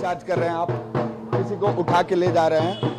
लाठीचार्ज कर रहे हैं, आप किसी को उठा के ले जा रहे हैं,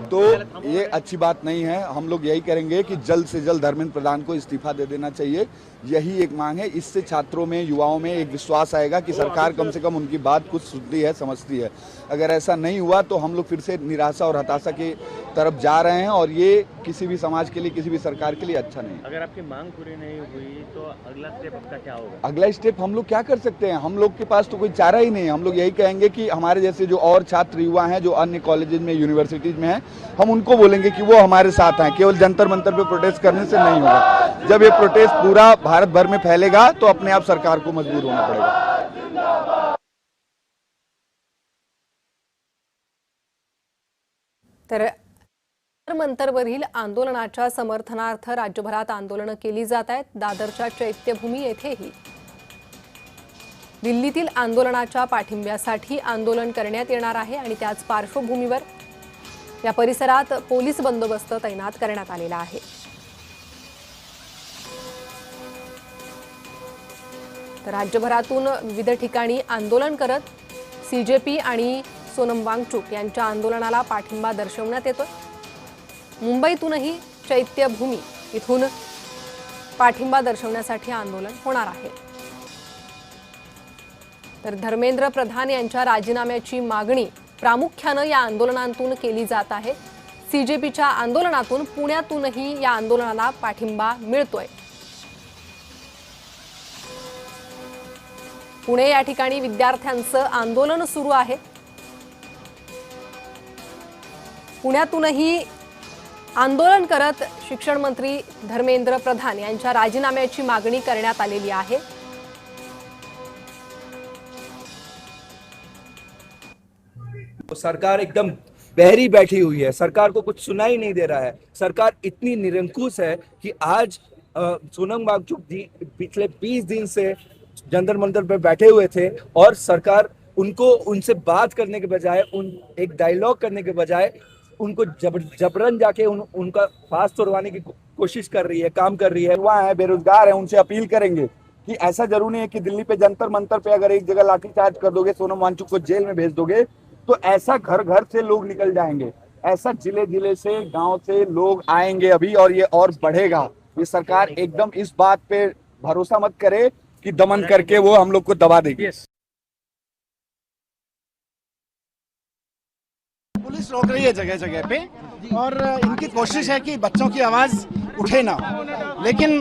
तो ये अच्छी बात नहीं है। हम लोग यही करेंगे कि जल्द से जल्द धर्मेंद्र प्रधान को इस्तीफा दे देना चाहिए, यही एक मांग है। इससे छात्रों में, युवाओं में एक विश्वास आएगा कि सरकार कम से कम उनकी बात कुछ सुनती है, समझती है। अगर ऐसा नहीं हुआ तो हम लोग फिर से निराशा और हताशा की तरफ जा रहे हैं, और ये किसी भी समाज के लिए, किसी भी सरकार के लिए अच्छा नहीं है। अगर आपकी मांग पूरी नहीं हुई तो अगला स्टेप आपका क्या होगा? अगला स्टेप हम लोग क्या कर सकते हैं? हम लोग के पास तो कोई चारा ही नहीं है। हम लोग यही कहेंगे कि हमारे जैसे जो और छात्र युवा हैं, जो अन्य कॉलेजेस में, यूनिवर्सिटीज में हैं, हम उनको बोलेंगे कि वो हमारे साथ आए। केवल जंतर मंतर पे प्रोटेस्ट करने से नहीं होगा। जब ये प्रोटेस्ट पूरा भारत भर में फैलेगा तो अपने आप सरकार को मजबूर होना पड़ेगा। तर मंतरवरील आंदोलनाच्या समर्थनार्थ राज्यभरात आंदोलनं केली जात आहेत। दादरच्या चैत्यभूमी येथेही दिल्लीतील आंदोलनाच्या पाठिंब्यासाठी आंदोलन करण्यात येणार आहे आणि त्याच पार्श्वभूमीवर या परिसरात पोलीस बंदोबस्त तैनात करण्यात आलेला आहे। तर राज्यभरातून विविध ठिकाणी आंदोलन करत सीजेपी आणि सोनम वांगचुक यांच्या आंदोलनाला पाठिंबा दर्शवण्यात येतो। मुंबईतूनही चैत्यभूमी इथून पाठिंबा दर्शवण्यासाठी आंदोलन होणार आहे। तर धर्मेंद्र प्रधान यांच्या राजीनाम्याची मागणी प्रामुख्याने या आंदोलनातून केली जात आहे। सीजेपीच्या आंदोलनातून पुण्यातूनही या आंदोलनाला पाठिंबा मिळतोय। पुणे या ठिकाणी विद्यार्थ्यांचं आंदोलन सुरू आहे। पुण्यातूनही आंदोलन करत शिक्षण मंत्री धर्मेंद्र प्रधान यांच्या राजीनाम्याची मागणी करण्यात आलेली आहे। सरकार एकदम बहरी बैठी हुई है, सरकार को कुछ सुनाई नहीं दे रहा है। सरकार इतनी निरंकुश है कि आज सोनम वांगचुक जी पिछले 20 दिन से जंतर मंतर पर बैठे हुए थे, और सरकार उनसे बात करने के बजाय, एक डायलॉग करने के बजाय उनको जबरन जाके उनका पास तोड़वाने की कोशिश कर रही है, काम कर रही है। युवा है, बेरोजगार है, उनसे अपील करेंगे कि ऐसा जरूरी है कि दिल्ली पे जंतर मंतर पे अगर एक जगह लाठीचार्ज कर दोगे, सोनम वांगचुक को जेल में भेज दोगे, तो ऐसा घर घर से लोग निकल जाएंगे, ऐसा जिले जिले से, गांव से लोग आएंगे अभी, और ये और बढ़ेगा। ये सरकार एकदम इस बात पे भरोसा मत करे कि दमन करके वो हम लोग को दबा देगी। पुलिस रोक रही है जगह जगह पे, और इनकी कोशिश है कि बच्चों की आवाज उठे ना, लेकिन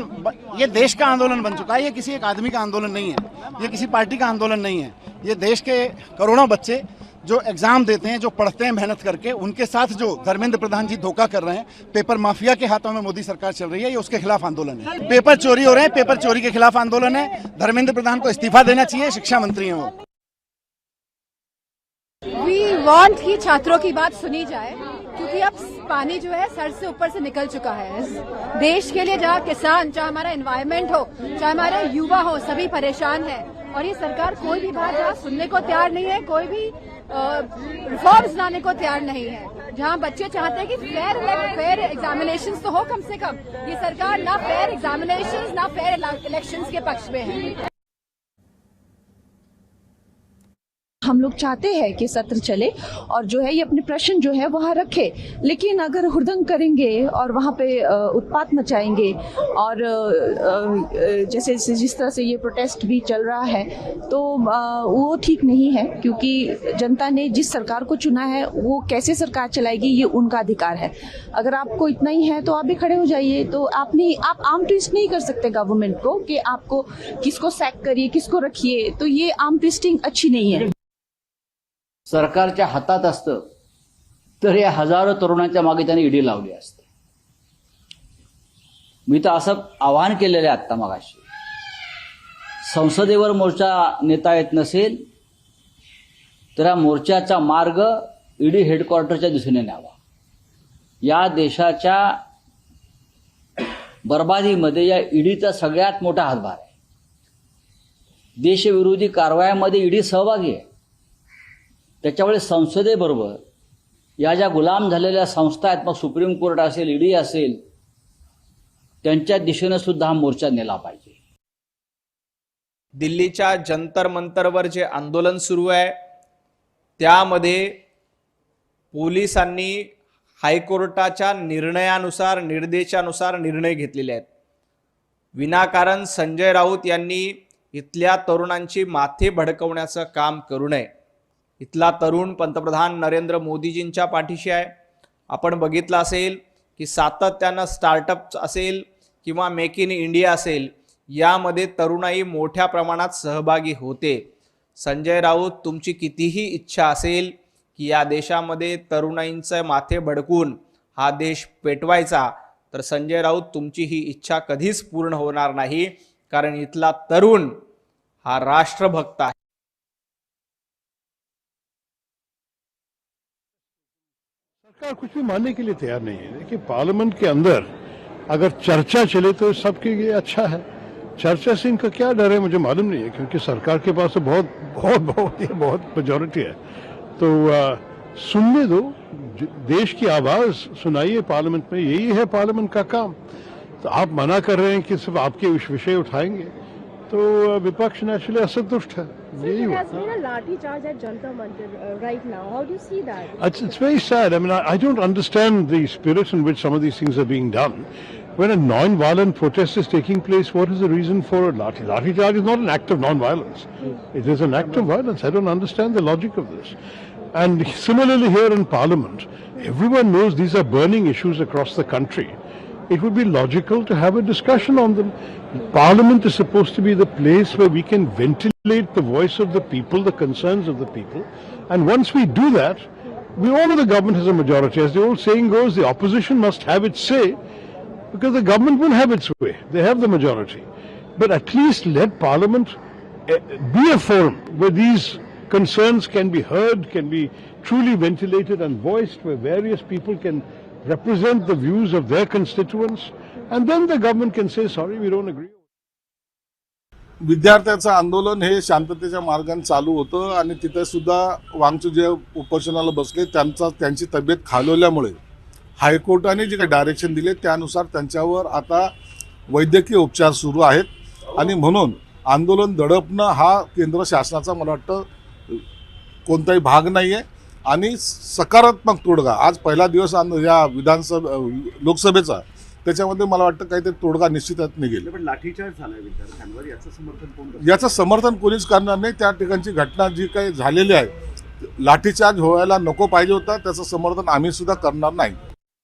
ये देश का आंदोलन बन चुका है। ये किसी एक आदमी का आंदोलन नहीं है, ये किसी पार्टी का आंदोलन नहीं है। ये देश के करोड़ों बच्चे जो एग्जाम देते हैं, जो पढ़ते हैं मेहनत करके, उनके साथ जो धर्मेंद्र प्रधान जी धोखा कर रहे हैं, पेपर माफिया के हाथों में मोदी सरकार चल रही है, ये उसके खिलाफ आंदोलन है। पेपर चोरी हो रहे हैं, पेपर चोरी के खिलाफ आंदोलन है। धर्मेंद्र प्रधान को इस्तीफा देना चाहिए, शिक्षा मंत्री हैं वो। वी वांट कि छात्रों की बात सुनी जाए, क्योंकि अब पानी जो है सर से ऊपर से निकल चुका है। देश के लिए जहाँ किसान, चाहे हमारा एनवायरमेंट हो, चाहे हमारे युवा हो, सभी परेशान है, और ये सरकार कोई भी बात यहाँ सुनने को तैयार नहीं है, कोई भी रिफॉर्म्स लाने को तैयार नहीं है। जहाँ बच्चे चाहते हैं कि फेयर एग्जामिनेशंस तो हो कम से कम, ये सरकार ना फेयर एग्जामिनेशंस ना फेयर इलेक्शंस के पक्ष में है। हम लोग चाहते हैं कि सत्र चले और जो है ये अपने प्रश्न जो है वहाँ रखे, लेकिन अगर हुड़दंग करेंगे और वहाँ पे उत्पात मचाएंगे, और जैसे जिस तरह से ये प्रोटेस्ट भी चल रहा है, तो वो ठीक नहीं है। क्योंकि जनता ने जिस सरकार को चुना है, वो कैसे सरकार चलाएगी ये उनका अधिकार है। अगर आपको इतना ही है तो आप भी खड़े हो जाइए। तो आप आर्म ट्विस्ट नहीं कर सकते गवर्नमेंट को कि आपको किसको सैक करिए, किसको रखिए। तो ये आर्म ट्विस्टिंग अच्छी नहीं है। सरकारच्या हातात असतं तर या हजारो तरुणांच्या मागे त्यांनी ईडी लावली असते। मी तर असं आवाहन केलेलं आहे आत्ता मगाशी, संसदेवर मोर्चा नेता येत नसेल तर या मोर्चाचा मार्ग ईडी हेडक्वार्टरच्या दिशेने न्यावा। या देशाच्या बर्बादीमध्ये या ईडीचा सगळ्यात मोठा हातभार आहे। देशविरोधी कारवायांमध्ये ईडी सहभागी आहे। त्याच्यामुळे संसदेबरोबर या ज्या गुलाम झालेल्या संस्था आहेत, मग सुप्रीम कोर्ट असेल, ईडी असेल, त्यांच्या दिशेने सुद्धा हा मोर्चा नेला पाहिजे। दिल्लीच्या जंतर मंतरवर जे आंदोलन सुरू आहे त्यामध्ये पोलिसांनी हायकोर्टाच्या निर्णयानुसार निर्देशानुसार निर्णय घेतलेले आहेत. विनाकारण संजय राऊत यांनी इथल्या तरुणांची माथे भडकवण्याचं काम करू नये. इथला तरुण पंतप्रधान नरेंद्र मोदीजींच्या पाठीशी आहे. आपण बघितलं असेल की सातत्यानं स्टार्टअप असेल किंवा मेक इन इंडिया असेल यामध्ये तरुणाई मोठ्या प्रमाणात सहभागी होते. संजय राऊत, तुमची कितीही इच्छा असेल की या देशामध्ये तरुणाईंचे माथे भडकून हा देश पेटवायचा, तर संजय राऊत तुमची ही इच्छा कधीच पूर्ण होणार नाही, कारण इथला तरुण हा राष्ट्रभक्त आहे. सरकार कुछ भी मानने के लिए तैयार नहीं है. देखिए, पार्लियामेंट के अंदर अगर चर्चा चले तो सबके लिए अच्छा है. चर्चा से इनका क्या डर है मुझे मालूम नहीं है, क्योंकि सरकार के पास तो बहुत मेजॉरिटी है. तो सुनने दो, देश की आवाज सुनाइए पार्लियामेंट में, यही है पार्लियामेंट का काम. तो आप मना कर रहे हैं कि सिर्फ आपके विषय उठाएंगे, तो विपक्ष नेचुरली असंतुष्ट है. यही हुआ. Lathi charge at Jantar Mandir right now. How do you see that? It's very sad. I mean, I don't understand the spirit in which some of these things are being done. When a non-violent protest is taking place, what is the reason for a lathi? Lathi charge is not an act of non-violence. It is an act of violence. I don't understand the logic of this. And similarly here in Parliament, everyone knows these are burning issues across the country. It would be logical to have a discussion on them. Parliament is supposed to be the place where we can ventilate the voice of the people, the concerns of the people. And once we do that, we all know the government has a majority. As the old saying goes, the opposition must have its say, because the government will have its way. They have the majority. But at least let Parliament be a forum where these concerns can be heard, can be truly ventilated and voiced, where various people can represent the views of their constituents, and then the government can say, sorry, we don't agree. विद्यार्थ्यांचं आंदोलन हे शांततेच्या मार्गाने चालू होतं आणि तिथे सुद्धा वांगचूक जे उपोषणाला बसले त्यांची तब्येत खालवल्यामुळे हायकोर्टाने जे काही डायरेक्शन दिले त्यानुसार त्यांच्यावर आता वैद्यकीय उपचार सुरू आहेत आणि म्हणून आंदोलन दडपणं हा केंद्र शासनाचा मला वाटतं कोणताही भाग नाही आहे आणि सकारात्मक तोडगा आज पहिला दिवस या लोकसभेचा त्याच्यामध्ये मला वाटतं काहीतरी तोडगा निश्चितच निघेल. पण लाठीचार्ज झालाय विद्यार्थ्यांवर, याचं समर्थन कोण करणार? याचं समर्थन कोणीच करणार नाही. त्या ठिकाणची घटना जी काही झालेली आहे, लाठीचार्ज व्हायला नको पाहिजे होता, त्याचं समर्थन आम्ही सुद्धा करणार नाही.